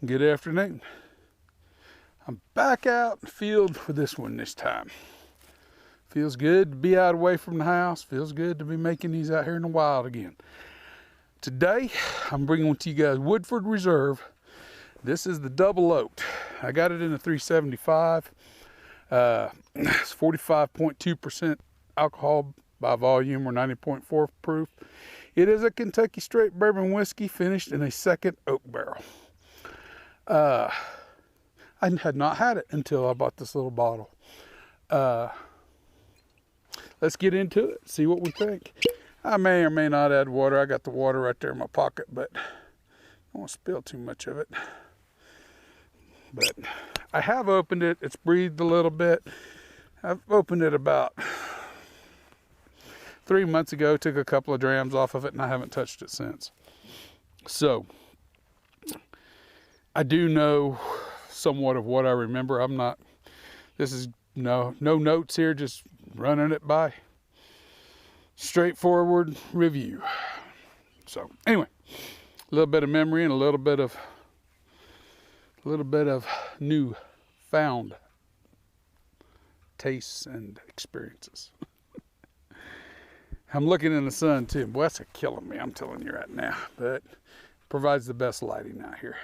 Good afternoon. I'm back out in the field for this one this time. Feels good to be out away from the house. Feels good to be making these out here in the wild again. Today, I'm bringing to you guys Woodford Reserve. This is the double oaked. I got it in a 375. It's 45.2% alcohol by volume, or 90.4 proof. It is a Kentucky straight bourbon whiskey finished in a second oak barrel. I had not had it until I bought this little bottle. Let's get into it, see what we think. I may or may not add water. I got the water right there in my pocket, but I don't want to spill too much of it. But I have opened it. It's breathed a little bit. I've opened it about 3 months ago, took a couple of drams off of it, and I haven't touched it since. So I do know somewhat of what I remember. This is no notes here, just running it by straightforward review. So anyway, a little bit of memory and a little bit of new found tastes and experiences. I'm looking in the sun too. Boy, that's killing me, I'm telling you right now. But provides the best lighting out here.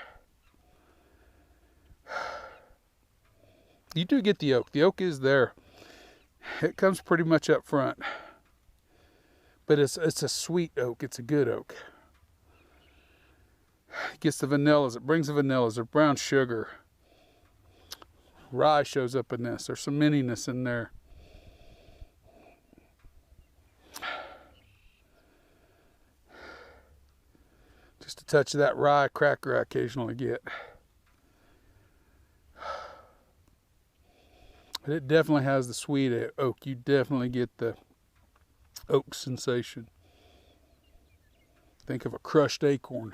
You do get the oak. The oak is there. It comes pretty much up front. But it's a sweet oak. It's a good oak. It gets the vanillas. It brings the vanillas. There's brown sugar. Rye shows up in this. There's some mintiness in there. Just a touch of that rye cracker I occasionally get. But it definitely has the sweet oak. You definitely get the oak sensation. Think of a crushed acorn.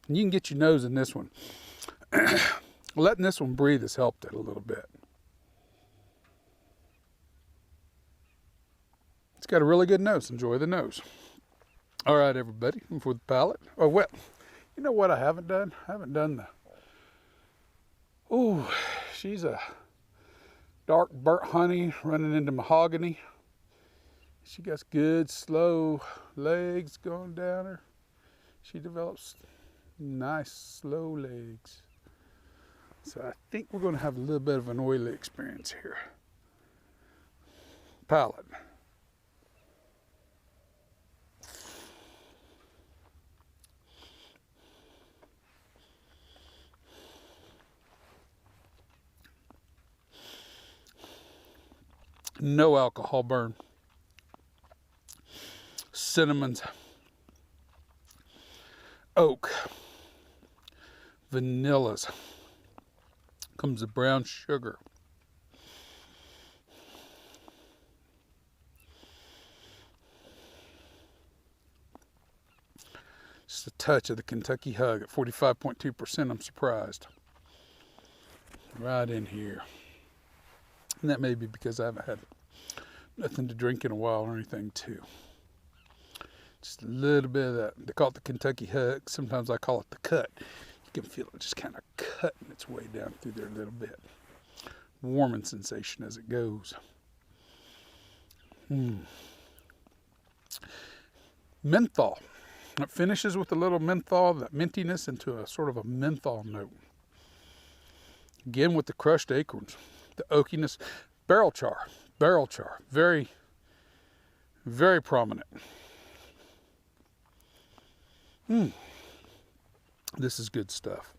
And you can get your nose in this one. Letting this one breathe has helped it a little bit. It's got a really good nose. Enjoy the nose. All right, everybody, for the palate. Oh, well, you know what I haven't done? I haven't done the... Ooh, she's a dark burnt honey running into mahogany. She got good slow legs going down her. She develops nice slow legs. So I think we're going to have a little bit of an oily experience here. Palate. No alcohol burn. Cinnamons, oak, vanillas. Comes the brown sugar. Just a touch of the Kentucky Hug at 45.2%. I'm surprised. Right in here. And that may be because I haven't had nothing to drink in a while or anything too. Just a little bit of that. They call it the Kentucky Hug. Sometimes I call it the cut. You can feel it just kind of cutting its way down through there a little bit. Warming sensation as it goes. Menthol. It finishes with a little menthol, that mintiness into a sort of a menthol note. Again with the crushed acorns. The oakiness, barrel char, very, very prominent. This is good stuff.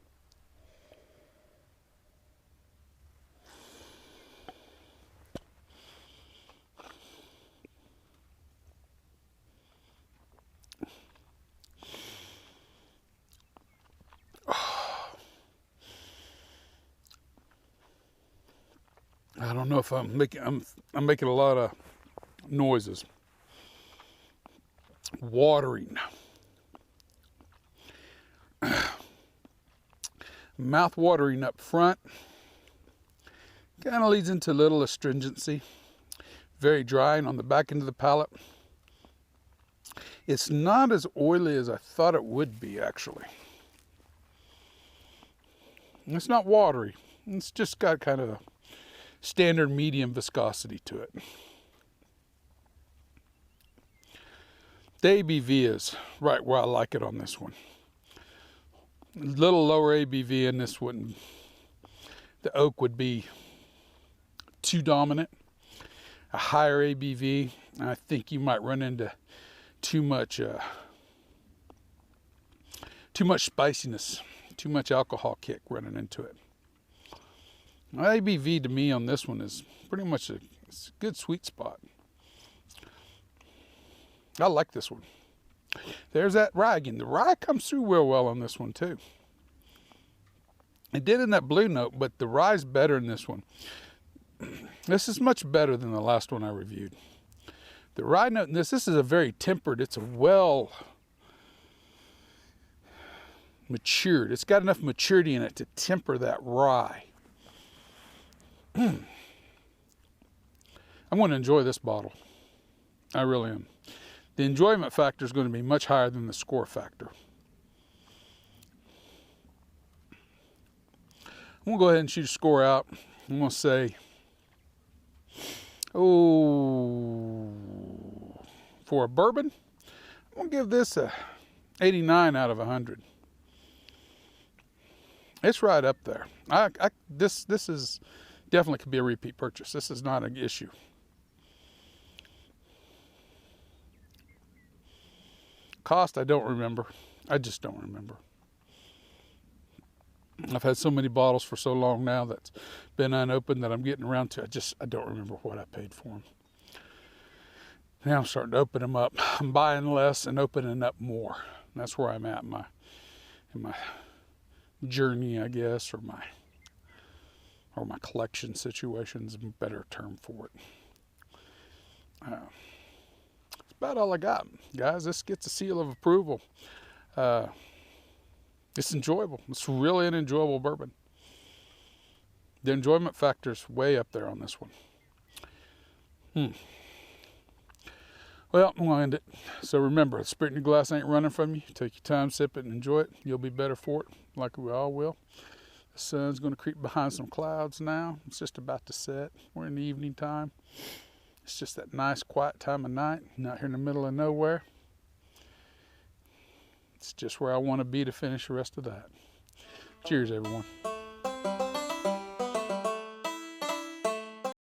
I don't know if I'm making a lot of noises. Watering. Mouth watering up front. Kind of leads into a little astringency. Very dry, and on the back end of the palate, It's not as oily as I thought it would be, actually. It's not watery. It's just got kind of a standard medium viscosity to it. The ABV is right where I like it on this one. A little lower ABV in this one. The oak would be too dominant. A higher ABV, I think you might run into too much spiciness, too much alcohol kick running into it. ABV to me on this one is pretty much it's a good sweet spot. I like this one. There's that rye again. The rye comes through real well on this one too. It did in that blue note, but the rye's better in this one. This is much better than the last one I reviewed. The rye note in this is a very tempered, it's a well matured. It's got enough maturity in it to temper that rye. I'm going to enjoy this bottle. I really am. The enjoyment factor is going to be much higher than the score factor. I'm going to go ahead and shoot a score out. I'm going to say, for a bourbon, I'm going to give this a 89 out of 100. It's right up there. This is definitely could be a repeat purchase. This is not an issue. Cost, I don't remember. I just don't remember. I've had so many bottles for so long now that's been unopened that I'm getting around to. I don't remember what I paid for them. Now I'm starting to open them up. I'm buying less and opening up more. And that's where I'm at in my journey, I guess, or my collection situation is a better term for it. That's about all I got, guys. This gets a seal of approval. It's enjoyable. It's really an enjoyable bourbon. The enjoyment factor is way up there on this one. Well, I'm going to end it. So remember, the spirit in your glass ain't running from you. Take your time, sip it, and enjoy it. You'll be better for it, like we all will. The sun's going to creep behind some clouds now. It's just about to set. We're in the evening time. It's just that nice, quiet time of night. Not here in the middle of nowhere. It's just where I want to be to finish the rest of that. Cheers, everyone.